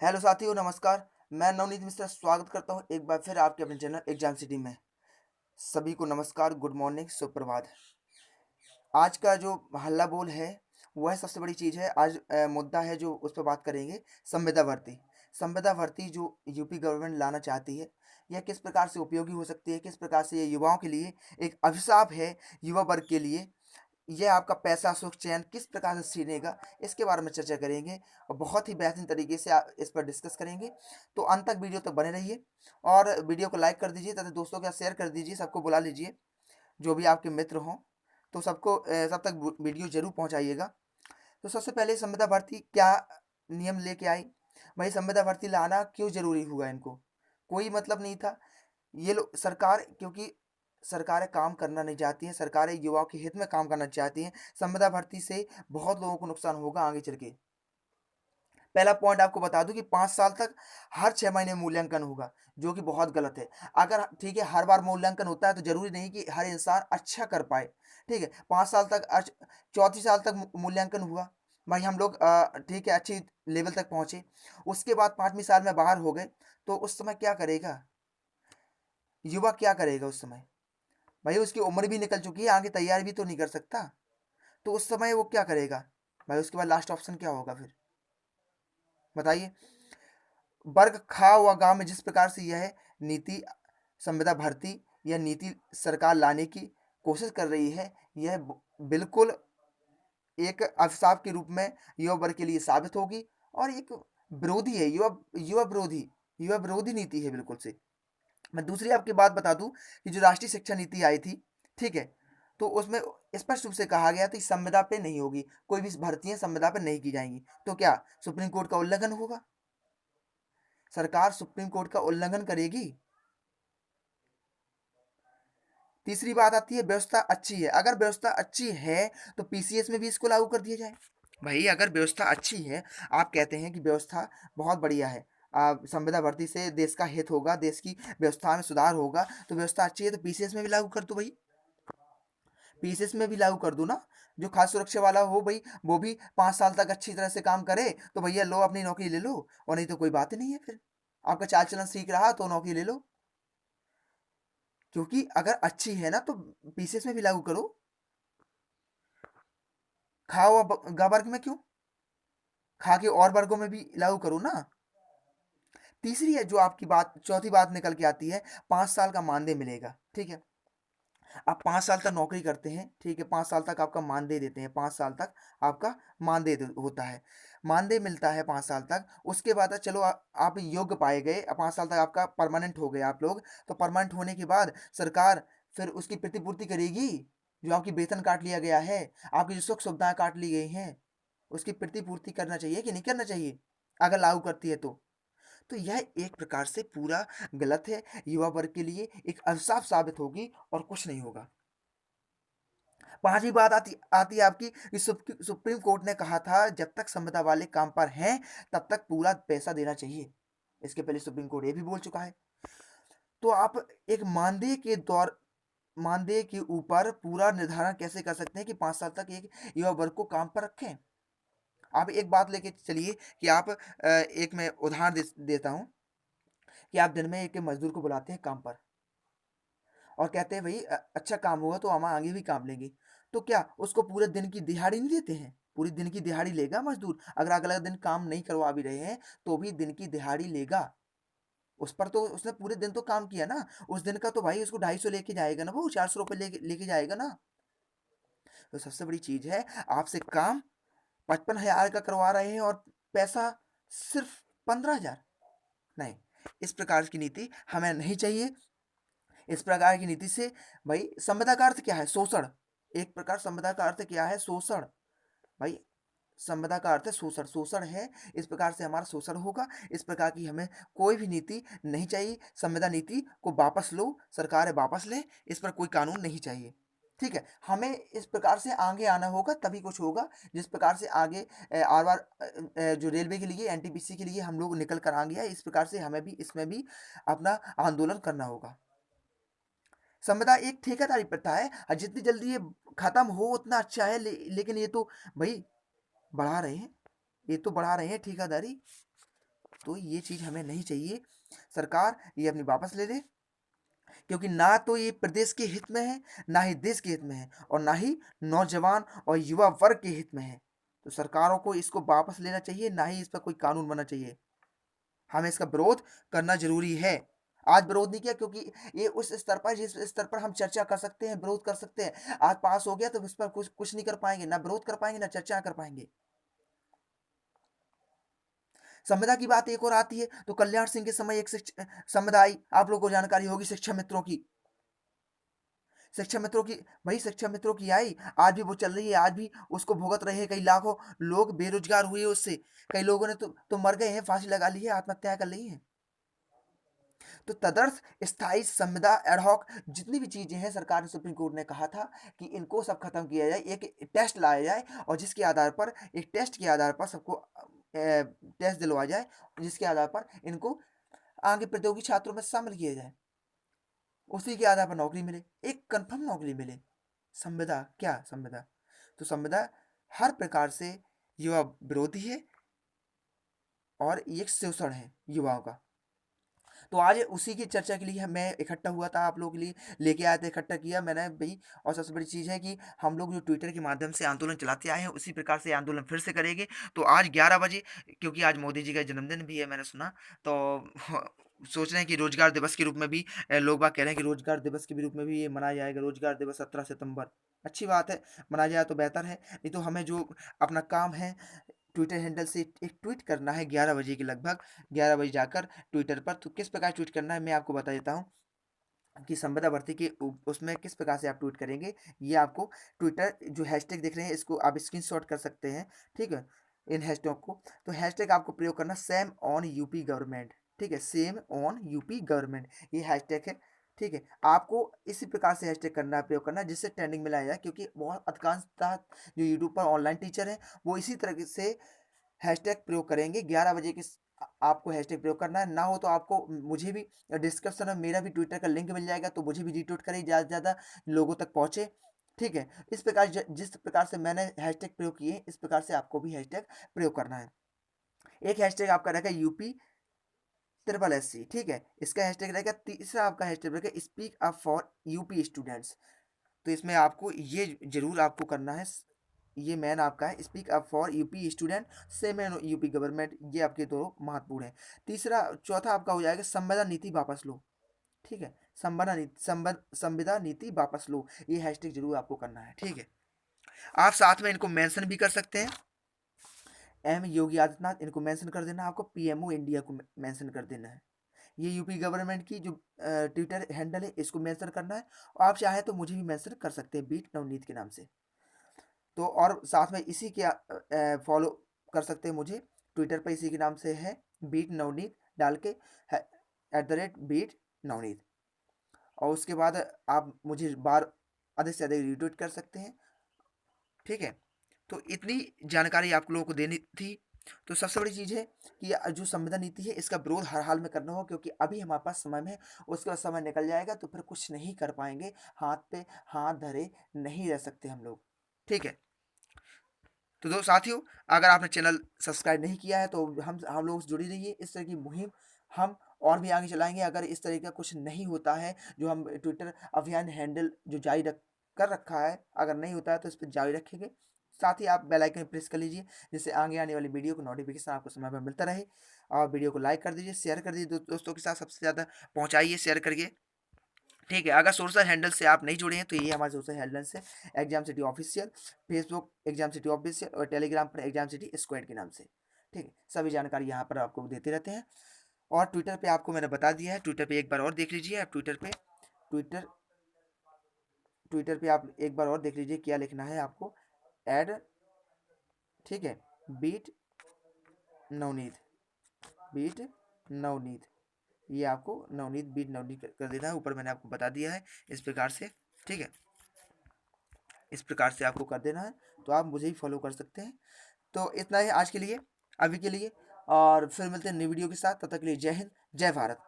Hello साथियों, नमस्कार। मैं नवनीत मिश्रा स्वागत करता हूँ एक बार फिर आपके अपने चैनल एग्जाम सिटी में। सभी को नमस्कार, गुड मॉर्निंग, सुप्रभात। आज का जो हल्ला बोल है, वह सबसे बड़ी चीज़ है। आज मुद्दा है जो उस पर बात करेंगे, संविदा भर्ती। संविदा भर्ती जो यूपी गवर्नमेंट लाना चाहती है, यह किस प्रकार से उपयोगी हो सकती है, किस प्रकार से ये युवाओं के लिए एक अभिशाप है, युवा वर्ग के लिए। ये आपका पैसा, सुख, चैन किस प्रकार से छीनेगा, इसके बारे में चर्चा करेंगे और बहुत ही बेहतरीन तरीके से इस पर डिस्कस करेंगे। तो अंत तक वीडियो तक बने रहिए और वीडियो को लाइक कर दीजिए तथा दोस्तों के साथ शेयर कर दीजिए, सबको बुला लीजिए, जो भी आपके मित्र हों। तो सबको सब तक वीडियो ज़रूर पहुँचाइएगा। तो सबसे पहले संविदा भर्ती क्या नियम लेके आई? भाई संविदा भर्ती लाना क्यों ज़रूरी हुआ इनको? कोई मतलब नहीं था। ये लोग सरकार, क्योंकि सरकारें काम करना नहीं चाहती हैं, सरकारें युवाओं के हित में काम करना चाहती हैं। संविदा भर्ती से बहुत लोगों को नुकसान होगा आगे चल के। पहला पॉइंट आपको बता दूं कि 5 साल तक हर 6 महीने मूल्यांकन होगा, जो कि बहुत गलत है। अगर ठीक है, हर बार मूल्यांकन होता है तो ज़रूरी नहीं कि हर इंसान अच्छा कर पाए, ठीक है? 5 साल तक चौथी साल तक मूल्यांकन हुआ। भाई हम लोग ठीक है, अच्छी लेवल तक पहुँचे। उसके बाद 5वीं साल में बाहर हो गए, तो उस समय क्या करेगा? युवा क्या करेगा उस समय? भाई उसकी उम्र भी निकल चुकी है, आगे तैयारी भी तो नहीं कर सकता। तो उस समय वो क्या करेगा? भाई उसके बाद लास्ट ऑप्शन क्या होगा फिर? बताइए। वर्ग खा हुआ गाँव में जिस प्रकार से यह नीति, संविदा भर्ती या नीति सरकार लाने की कोशिश कर रही है, यह बिल्कुल एक अभिशाप के रूप में युवा वर्ग के लिए साबित होगी और एक विरोधी है, युवा विरोधी नीति है बिल्कुल से। मैं दूसरी आपकी बात बता दूं कि जो राष्ट्रीय शिक्षा नीति आई थी, ठीक है, तो उसमें स्पष्ट रूप से कहा गया था कि संविदा पे नहीं होगी, कोई भी भर्तियां संविदा पे नहीं की जाएंगी। तो क्या सुप्रीम कोर्ट का उल्लंघन होगा? सरकार सुप्रीम कोर्ट का उल्लंघन करेगी? तीसरी बात आती है, व्यवस्था अच्छी है। अगर व्यवस्था अच्छी है तो पीसीएस में भी इसको लागू कर दिया जाए। भाई अगर व्यवस्था अच्छी है, आप कहते हैं कि व्यवस्था बहुत बढ़िया है, संविदा भर्ती से देश का हित होगा, देश की व्यवस्था में सुधार होगा, तो व्यवस्था अच्छी है तो पीसीएस में भी लागू कर दो भाई। पीसीएस में भी लागू कर दो ना। जो खाद्य सुरक्षा वाला हो भाई, वो भी 5 साल तक अच्छी तरह से काम करे तो भैया लो अपनी नौकरी ले लो, और नहीं तो कोई बात ही नहीं है फिर। आपका चाल चलन सीख रहा तो नौकरी ले लो। क्योंकि अगर अच्छी है ना तो पीसीएस में भी लागू करो। खा हुआ गा वर्ग में क्यों, खा के और वर्गों में भी लागू करो ना। तीसरी है जो आपकी बात, चौथी बात निकल के आती है, 5 साल का मानदेय मिलेगा, ठीक है। आप 5 साल तक नौकरी करते हैं, ठीक है, 5 साल तक आपका मानदेय देते हैं, 5 साल तक आपका मानदेय होता है, मानदेय मिलता है 5 साल तक। उसके बाद चलो आप योग्य पाए गए, 5 साल तक आपका परमानेंट हो गए आप लोग। तो परमानेंट होने के बाद सरकार फिर उसकी प्रतिपूर्ति करेगी। जो आपकी वेतन काट लिया गया है, आपकी जो सुख सुविधाएं काट ली गई हैं, उसकी प्रतिपूर्ति करना चाहिए कि नहीं करना चाहिए, अगर लागू करती है तो। तो यह एक प्रकार से पूरा गलत है, युवा वर्ग के लिए एक अभिशाप साबित होगी और कुछ नहीं होगा। पांचवी बात आती आती है आपकी कि सुप्रीम कोर्ट ने कहा था जब तक संविदा वाले काम पर हैं तब तक पूरा पैसा देना चाहिए। इसके पहले सुप्रीम कोर्ट ये भी बोल चुका है। तो आप एक मानदेय के ऊपर पूरा निर्धारण कैसे कर सकते हैं कि 5 साल तक एक युवा वर्ग को काम पर रखें? आप एक बात लेके चलिए कि आप एक मैं उदाहरण देता हूँ कि आप दिन में एक मजदूर को बुलाते हैं काम पर और कहते हैं भाई अच्छा काम हुआ तो हम आगे भी काम लेंगे। तो क्या उसको पूरे दिन की दिहाड़ी नहीं देते हैं? पूरी दिन की दिहाड़ी लेगा मजदूर, अगर अगला दिन काम नहीं करवा भी रहे हैं तो भी दिन की दिहाड़ी लेगा। उस पर तो उसने पूरे दिन तो काम किया ना, उस दिन का तो भाई उसको 250 लेके जाएगा ना, वो 400 रुपये लेके लेके जाएगा ना। तो सबसे बड़ी चीज है, आपसे काम 55,000 का करवा रहे हैं और पैसा सिर्फ 15,000। नहीं, इस प्रकार की नीति हमें नहीं चाहिए। इस प्रकार की नीति से भाई संविदा का अर्थ क्या है? शोषण। एक प्रकार संविदा का अर्थ क्या है? शोषण। भाई संविदा का अर्थ है शोषण, शोषण है। इस प्रकार से हमारा शोषण होगा। इस प्रकार की हमें कोई भी नीति नहीं चाहिए। संविदा नीति को वापस लो, सरकार वापस ले, इस पर कोई कानून नहीं चाहिए, ठीक है। हमें इस प्रकार से आगे आना होगा तभी कुछ होगा। जिस प्रकार से आगे आर बार जो रेलवे के लिए, एनटीपीसी के लिए हम लोग निकल कर आगे आए, इस प्रकार से हमें भी इसमें भी अपना आंदोलन करना होगा। संविदा एक ठेकेदारी प्रथा है और जितनी जल्दी ये खत्म हो उतना अच्छा है। लेकिन ये तो भाई बढ़ा रहे हैं, ये तो बढ़ा रहे हैं ठेकेदारी। तो ये चीज़ हमें नहीं चाहिए। सरकार ये अपनी वापस ले ले, क्योंकि ना तो ये प्रदेश के हित में है, ना ही देश के हित में है, और ना ही नौजवान और युवा वर्ग के हित में है। तो सरकारों को इसको वापस लेना चाहिए, ना ही इस पर कोई कानून बनना चाहिए। हमें इसका विरोध करना जरूरी है। आज विरोध नहीं किया क्योंकि ये उस स्तर पर, जिस स्तर पर हम चर्चा कर सकते हैं, विरोध कर सकते हैं, आज पास हो गया तो इस पर कुछ कुछ नहीं कर पाएंगे, ना विरोध कर पाएंगे, ना चर्चा कर पाएंगे। संविदा की बात एक और आती है तो कल्याण सिंह के समय एक संविदा आई, आप लोगों को जानकारी होगी, शिक्षा मित्रों की। शिक्षा मित्रों की, वही शिक्षा मित्रों की आई, आज भी वो चल रही है, आज भी उसको भुगत रहे हैं कई लाखों लोग, बेरोजगार हुए उससे। कई लोगों ने तो मर गए हैं, फांसी लगा ली है, आत्महत्या कर ली है। तो तदर्थ स्थायी संविदा एडहॉक जितनी भी चीजें हैं, सरकार ने, सुप्रीम कोर्ट ने कहा था कि इनको सब खत्म किया जाए, एक टेस्ट लाया जाए, और जिसके आधार पर, एक टेस्ट के आधार पर सबको टेस्ट दिलवाया जाए, जिसके आधार पर इनको आगे प्रतियोगी छात्रों में शामिल किया जाए, उसी के आधार पर नौकरी मिले, एक कंफर्म नौकरी मिले। संविदा क्या, संविदा तो संविदा हर प्रकार से युवा विरोधी है, और ये एक शोषण है युवाओं का। तो आज उसी की चर्चा के लिए मैं इकट्ठा हुआ था, आप लोगों के लिए लेके आया था, इकट्ठा किया मैंने भाई। और सबसे बड़ी चीज़ है कि हम लोग जो ट्विटर के माध्यम से आंदोलन चलाते आए हैं, उसी प्रकार से आंदोलन फिर से करेंगे। तो आज 11 बजे, क्योंकि आज मोदी जी का जन्मदिन भी है, मैंने सुना, तो सोच रहे हैं कि रोजगार दिवस के रूप में भी, लोग बाग कह रहे हैं कि रोजगार दिवस के रूप में भी ये मनाया जाएगा, रोजगार दिवस 17 सितंबर। अच्छी बात है, मनाया जाए तो बेहतर है। नहीं तो हमें जो अपना काम है, ट्विटर हैंडल से एक ट्वीट करना है 11 बजे के लगभग, 11 बजे जाकर ट्विटर पर। तो किस प्रकार ट्वीट करना है मैं आपको बता देता हूँ कि संविदा भर्ती के उसमें किस प्रकार से आप ट्वीट करेंगे। ये आपको ट्विटर जो हैशटैग देख रहे हैं, इसको आप स्क्रीनशॉट कर सकते हैं, ठीक है, इन हैशटैग को। तो हैशटैग आपको प्रयोग करना सेम ऑन यूपी गवर्नमेंट, ठीक है, सेम ऑन यूपी गवर्नमेंट, ये हैशटैग है, ठीक है। आपको इसी प्रकार से हैशटैग करना है, प्रयोग करना है, जिससे ट्रेंडिंग में लाया जाए, क्योंकि बहुत अधिकांशतः जो यूट्यूब पर ऑनलाइन टीचर हैं, वो इसी तरह से हैशटैग प्रयोग करेंगे। 11 बजे के आपको हैशटैग प्रयोग करना है। ना हो तो आपको, मुझे भी डिस्क्रिप्शन में मेरा भी ट्विटर का लिंक मिल जाएगा, तो मुझे भी रीट्वीट करें, ज़्यादा से ज़्यादा लोगों तक पहुँचे, ठीक है। इस प्रकार जिस प्रकार से मैंने हैशटैग प्रयोग किए, इस प्रकार से आपको भी हैशटैग प्रयोग करना है। एक हैशटैग आपका रहेगा यूपी ट्रिपल एस सी, ठीक है, इसका हैशटैग रहेगा। तीसरा आपका हैशटैग रहेगा speak up for UP students. तो इसमें आपको ये जरूर आपको करना है, ये मैन आपका है, speak up for UP student से मैन यूपी गवर्नमेंट, ये आपके दो महत्वपूर्ण है। तीसरा, चौथा आपका हो जाएगा संविदा नीति वापस लो, ठीक है, संविदा नीति वापस लो, ये हैशटैग जरूर आपको करना है, ठीक है। आप साथ में इनको मेंशन भी कर सकते हैं, एम योगी आदित्यनाथ, इनको मेंशन कर देना, आपको पीएमओ इंडिया को मेंशन कर देना है। ये यूपी गवर्नमेंट की जो ट्विटर हैंडल है, इसको मेंशन करना है। और आप चाहे तो मुझे भी मेंशन कर सकते हैं, बीट नवनीत के नाम से। तो और साथ में इसी के फॉलो कर सकते हैं मुझे, ट्विटर पर इसी के नाम से है, बीट नवनीत डाल के, @बीट नवनीत। और उसके बाद आप मुझे बार अधिक से अधिक रिट्वीट कर सकते हैं, ठीक है। तो इतनी जानकारी आप लोगों को देनी थी। तो सबसे बड़ी चीज़ है कि जो संविदा नीति है, इसका विरोध हर हाल में करना हो, क्योंकि अभी हमारे पास समय है, उसके बाद समय निकल जाएगा तो फिर कुछ नहीं कर पाएंगे, हाथ पे हाथ धरे नहीं रह सकते हम लोग, ठीक है। तो दो साथियों, अगर आपने चैनल सब्सक्राइब नहीं किया है तो हम लोग से जुड़ी रहिए। इस तरह की मुहिम हम और भी आगे चलाएंगे। अगर इस तरह का कुछ नहीं होता है, जो हम ट्विटर अभियान हैंडल जो जारी रख कर रखा है, अगर नहीं होता है तो इस पर जारी रखेंगे। साथ ही आप बेल आइकन प्रेस कर लीजिए, जिससे आगे आने वाली वीडियो को नोटिफिकेशन आपको समय पर मिलता रहे। और वीडियो को लाइक कर दीजिए, शेयर कर दीजिए, दोस्तों के साथ सबसे ज़्यादा पहुँचाइए शेयर करके, ठीक है। अगर सोशल हैंडल से आप नहीं जुड़े हैं तो ये हमारे सोशल हैंडल्स है, exam city official, Facebook exam city official, और टेलीग्राम पर एग्जाम सिटी स्क्वाड के नाम से, ठीक है। सभी जानकारी यहाँ पर आपको देते रहते हैं। और ट्विटर पे आपको मैंने बता दिया है, ट्विटर पे एक बार और देख लीजिए। आप ट्विटर ट्विटर पे आप एक बार और देख लीजिए, क्या लिखना है आपको, एड, ठीक है, बीट नवनीत, बीट नवनीत, ये आपको नवनीत, बीट नवनीत कर देना है। ऊपर मैंने आपको बता दिया है इस प्रकार से, ठीक है, इस प्रकार से आपको कर देना है। तो आप मुझे ही फॉलो कर सकते हैं। तो इतना ही आज के लिए, अभी के लिए, और फिर मिलते हैं नई वीडियो के साथ। तब तक के लिए जय हिंद, जय भारत।